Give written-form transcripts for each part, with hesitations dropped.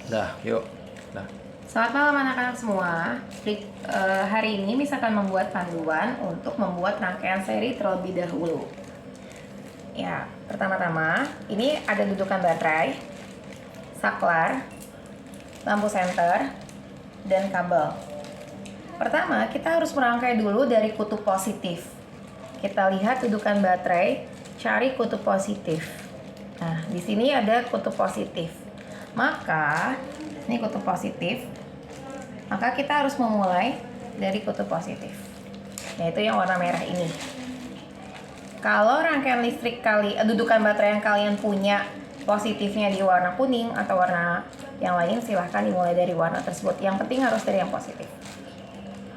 Dah, yuk. Dah. Selamat malam anak-anak semua. Hari ini Miss akan membuat panduan untuk membuat rangkaian seri terlebih dahulu. Ya, pertama-tama ini ada dudukan baterai, saklar, lampu senter, dan kabel. Pertama, kita harus merangkai dulu dari kutub positif. Kita lihat dudukan baterai, cari kutub positif. Nah, di sini ada kutub positif. Maka, ini kutub positif. Maka kita harus memulai dari kutub positif, yaitu yang warna merah ini. Kalau rangkaian listrik dudukan baterai yang kalian punya positifnya di warna kuning atau warna yang lain, silahkan dimulai dari warna tersebut. Yang penting harus dari yang positif.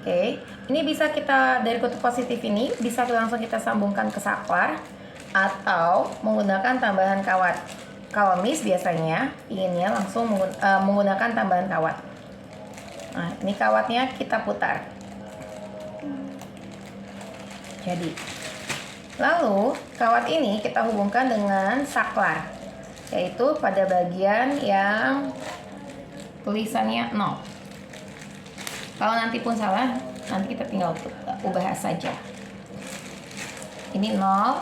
Oke, ini bisa kita dari kutub positif ini bisa langsung kita sambungkan ke saklar atau menggunakan tambahan kawat. Kalau Miss biasanya inginnya langsung menggunakan tambahan kawat. Nah, ini kawatnya kita putar. Jadi, lalu kawat ini kita hubungkan dengan saklar, yaitu pada bagian yang tulisannya 0. Kalau nanti pun salah, nanti kita tinggal ubah saja. Ini 0,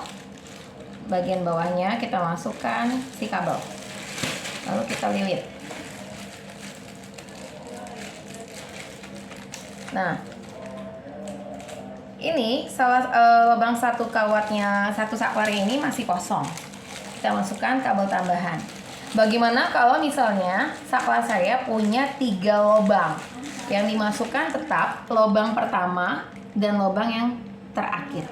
bagian bawahnya kita masukkan si kabel, lalu kita lilit. Nah, ini lubang satu kawatnya, satu saklar ini masih kosong. Kita masukkan kabel tambahan. Bagaimana kalau misalnya saklar saya punya 3 lubang? Yang dimasukkan tetap lubang pertama dan lubang yang terakhir.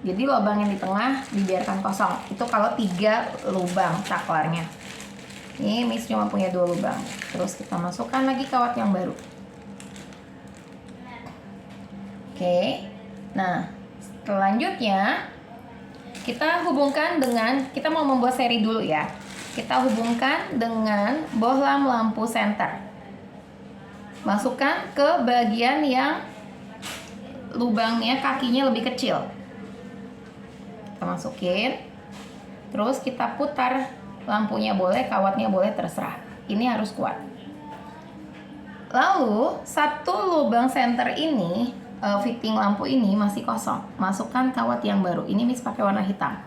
Jadi lubang yang di tengah dibiarkan kosong. Itu kalau 3 lubang saklarnya. Ini Miss cuma punya 2 lubang. Terus kita masukkan lagi kawat yang baru. Oke, nah selanjutnya kita hubungkan dengan, kita mau membuat seri dulu ya. Kita hubungkan dengan bohlam lampu senter. Masukkan ke bagian yang lubangnya kakinya lebih kecil. Kita masukin, terus kita putar, lampunya boleh, kawatnya boleh, terserah. Ini harus kuat. Lalu satu lubang senter ini, fitting lampu ini masih kosong. Masukkan kawat yang baru. Ini Miss pakai warna hitam.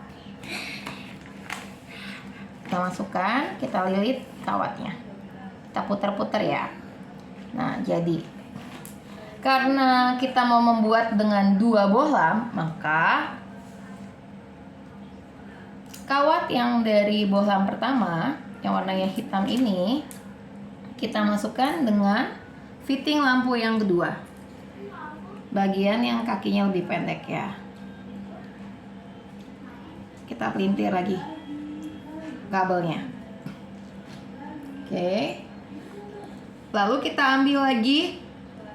Kita masukkan, kita lilit kawatnya. Kita putar-putar ya. Nah, jadi karena kita mau membuat dengan 2 bohlam, maka kawat yang dari bohlam pertama, yang warnanya hitam ini, kita masukkan dengan fitting lampu yang kedua. Bagian yang kakinya lebih pendek ya. Kita pelintir lagi kabelnya. Oke. Lalu kita ambil lagi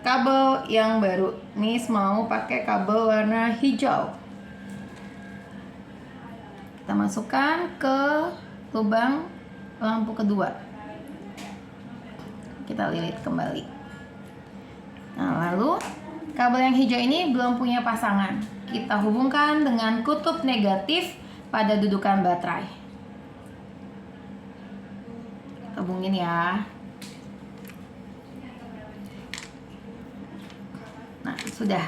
kabel yang baru. Miss mau pakai kabel warna hijau. Kita masukkan ke lubang lampu kedua. Kita lilit kembali. Nah, lalu kabel yang hijau ini belum punya pasangan. Kita hubungkan dengan kutub negatif pada dudukan baterai. Kita hubungin ya. Nah, sudah.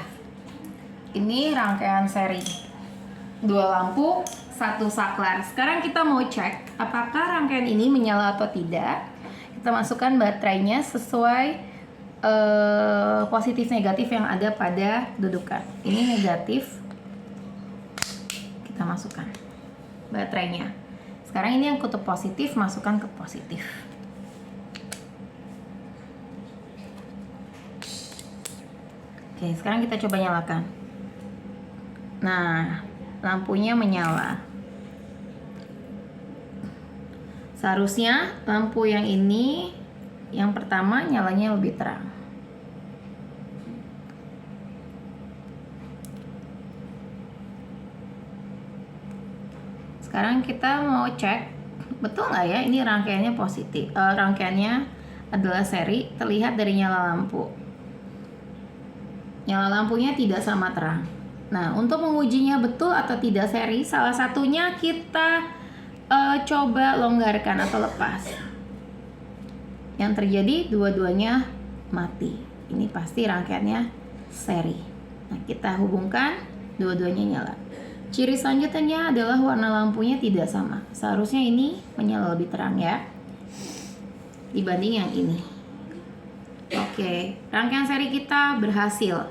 Ini rangkaian seri 2 lampu, 1 saklar. Sekarang kita mau cek apakah rangkaian ini menyala atau tidak. Kita masukkan baterainya sesuai positif negatif yang ada pada dudukan. Ini negatif, kita masukkan baterainya. Sekarang ini yang kutub positif, masukkan ke positif. Oke, sekarang kita coba nyalakan. Nah, lampunya menyala. Seharusnya lampu yang ini, yang pertama nyalanya lebih terang. Sekarang kita mau cek betul nggak ya ini rangkaiannya positif. Rangkaiannya adalah seri, terlihat dari nyala lampu. Nyala lampunya tidak sama terang. Nah, untuk mengujinya betul atau tidak seri, salah satunya kita coba longgarkan atau lepas. yang terjadi dua-duanya mati. Ini pasti rangkaiannya seri. Nah, kita hubungkan, dua-duanya nyala. Ciri selanjutnya adalah warna lampunya tidak sama. Seharusnya ini menyala lebih terang ya, dibanding yang ini. Oke, rangkaian seri kita berhasil.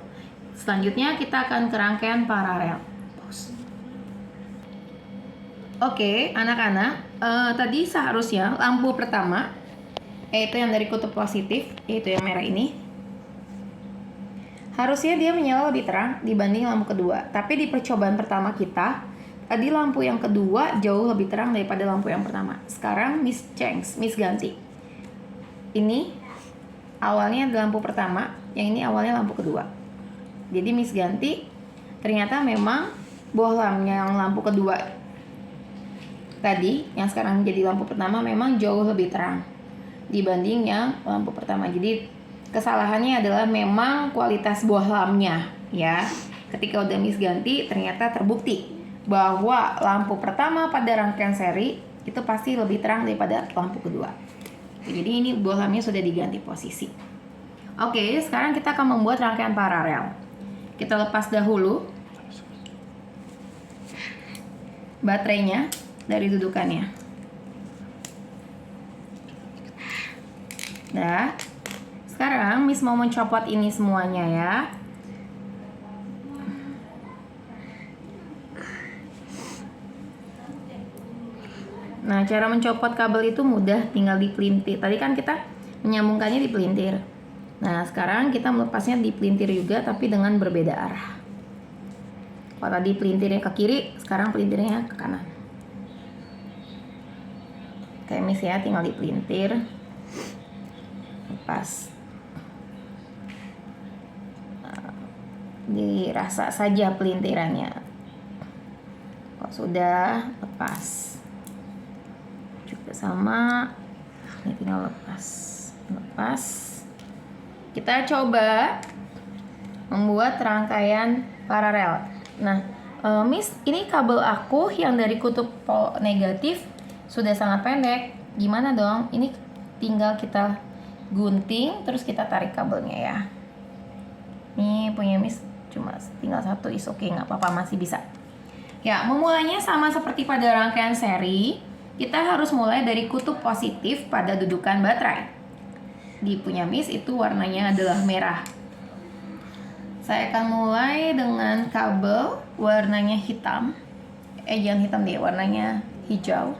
Selanjutnya kita akan ke rangkaian paralel. Oke, anak-anak, tadi seharusnya lampu pertama, yaitu yang dari kutub positif, yaitu yang merah ini, harusnya dia menyala lebih terang dibanding lampu kedua. Tapi di percobaan pertama kita, tadi lampu yang kedua jauh lebih terang daripada lampu yang pertama. Sekarang Miss ganti. Ini awalnya lampu pertama, yang ini awalnya lampu kedua. Jadi Miss ganti, ternyata memang bohlamnya yang lampu kedua tadi, yang sekarang menjadi lampu pertama memang jauh lebih terang dibanding yang lampu pertama. Jadi kesalahannya adalah memang kualitas bohlamnya ya. Ketika udah Miss ganti, ternyata terbukti bahwa lampu pertama pada rangkaian seri itu pasti lebih terang daripada lampu kedua. Jadi ini bohlamnya sudah diganti posisi. Oke, sekarang kita akan membuat rangkaian paralel. Kita lepas dahulu baterainya dari dudukannya. Nah, sekarang Miss mau mencopot ini semuanya ya. Nah, cara mencopot kabel itu mudah, tinggal dipelintir. Tadi kan kita menyambungkannya di pelintir. Nah, sekarang kita melepasnya di pelintir juga, tapi dengan berbeda arah. Kalau tadi pelintirnya ke kiri, sekarang pelintirnya ke kanan. Kayak Miss ya, tinggal dipelintir. Lepas. Dirasa saja pelintirannya. Kalau sudah, lepas. Juga sama. Ini tinggal lepas. Kita coba membuat rangkaian paralel. Nah, Miss, ini kabel aku yang dari kutub negatif sudah sangat pendek. Gimana dong? Ini tinggal kita gunting, terus kita tarik kabelnya ya. Ini punya Miss cuma tinggal satu, is oke, nggak apa-apa, masih bisa. Ya, memulainya sama seperti pada rangkaian seri. Kita harus mulai dari kutub positif pada dudukan baterai. Di punya Miss itu warnanya adalah merah. Saya akan mulai dengan kabel warnanya hitam. Jangan hitam deh, warnanya hijau.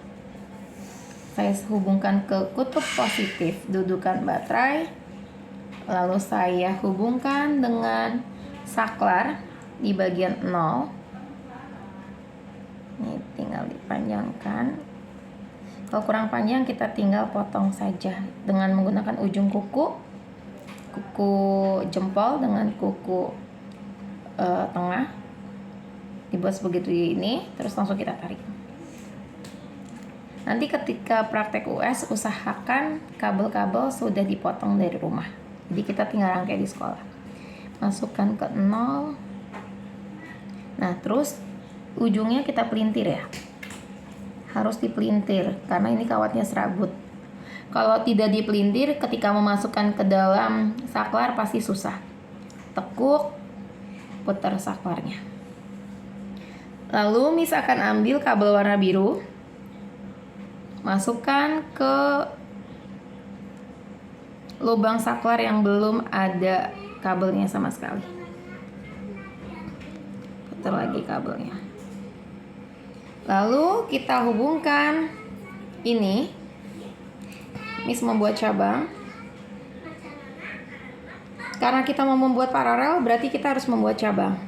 Saya hubungkan ke kutub positif dudukan baterai. Lalu saya hubungkan dengan saklar di bagian 0. Ini tinggal dipanjangkan. Kalau kurang panjang kita tinggal potong saja dengan menggunakan ujung kuku jempol dengan kuku tengah. Dibuat sebegitu ini, terus langsung kita tarik. Nanti ketika praktek US, usahakan kabel-kabel sudah dipotong dari rumah. Jadi kita tinggal rangkai di sekolah. Masukkan ke 0. Nah, terus ujungnya kita pelintir ya. Harus dipelintir karena ini kawatnya serabut. Kalau tidak dipelintir, ketika memasukkan ke dalam saklar pasti susah. Tekuk, putar saklarnya. Lalu Miss akan ambil kabel warna biru, masukkan ke lubang saklar yang belum ada kabelnya sama sekali. Putar lagi kabelnya. Lalu kita hubungkan ini. Miss membuat cabang. Karena kita mau membuat paralel, berarti kita harus membuat cabang.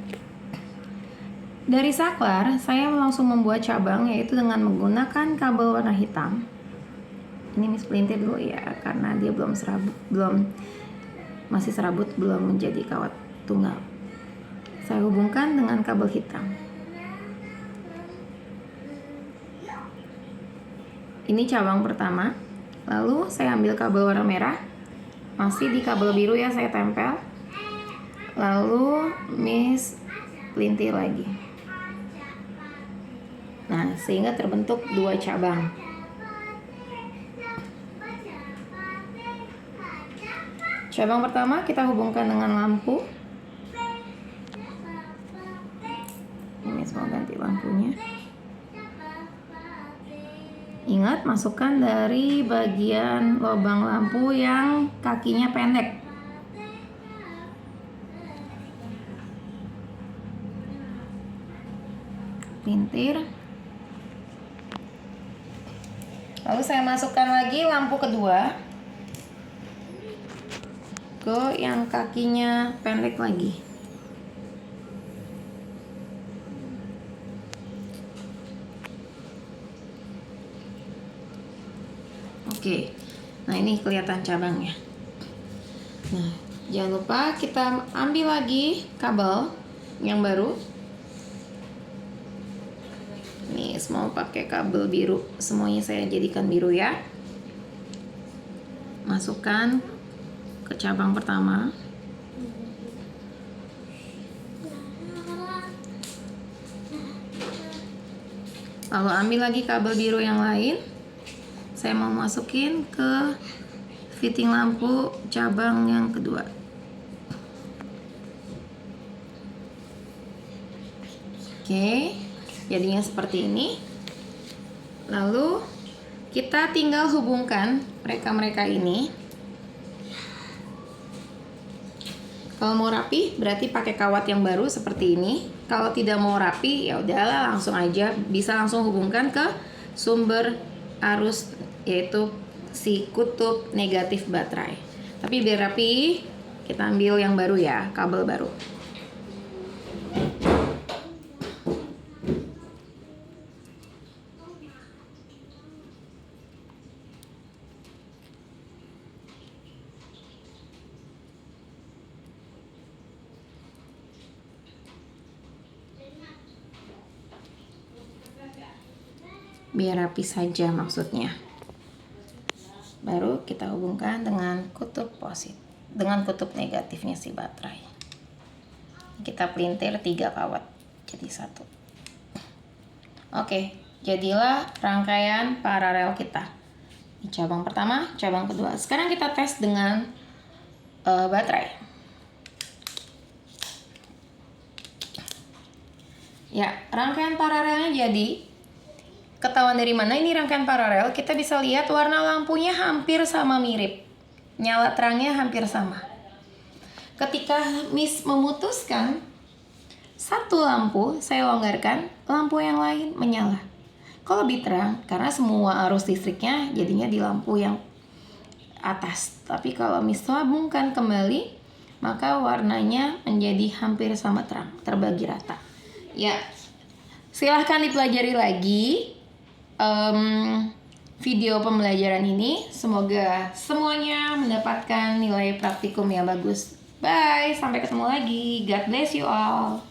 Dari saklar, saya langsung membuat cabang, yaitu dengan menggunakan kabel warna hitam. Ini Miss pelintir dulu ya, karena dia masih serabut, belum menjadi kawat tunggal. Saya hubungkan dengan kabel hitam. Ini cabang pertama. Lalu saya ambil kabel warna merah, masih di kabel biru ya, saya tempel. Lalu Miss pelintir lagi. Nah, sehingga terbentuk dua cabang. Cabang pertama kita hubungkan dengan lampu. Ini mau ganti lampunya. Ingat, masukkan dari bagian lubang lampu yang kakinya pendek. Pelintir. Lalu saya masukkan lagi lampu kedua ke yang kakinya pendek lagi. Oke, nah ini kelihatan cabangnya. Nah, jangan lupa kita ambil lagi kabel yang baru. Nih, semua pakai kabel biru. Semuanya saya jadikan biru ya. Masukkan ke cabang pertama. Lalu ambil lagi kabel biru yang lain. Saya mau masukin ke fitting lampu cabang yang kedua. Oke. Jadinya seperti ini. Lalu kita tinggal hubungkan mereka ini. Kalau mau rapi berarti pakai kawat yang baru seperti ini. Kalau tidak mau rapi ya udahlah, langsung aja bisa langsung hubungkan ke sumber arus, yaitu si kutub negatif baterai. Tapi biar rapi kita ambil yang baru ya, kabel baru. Biar rapi saja maksudnya. Baru kita hubungkan dengan kutub positif, dengan kutub negatifnya si baterai. Kita pelintir 3 kawat jadi 1. Oke, jadilah rangkaian paralel kita. Ini cabang pertama, cabang kedua. Sekarang kita tes dengan baterai. Ya, rangkaian paralelnya jadi. Ketahuan dari mana ini rangkaian paralel? Kita bisa lihat warna lampunya hampir sama mirip. Nyala terangnya hampir sama. Ketika Miss memutuskan satu lampu, saya longgarkan, lampu yang lain menyala. Kok lebih terang? Karena semua arus listriknya jadinya di lampu yang atas. Tapi kalau Miss sambungkan kembali, maka warnanya menjadi hampir sama terang, terbagi rata. Ya, silahkan dipelajari lagi video pembelajaran ini. Semoga semuanya mendapatkan nilai praktikum yang bagus. Bye, sampai ketemu lagi. God bless you all.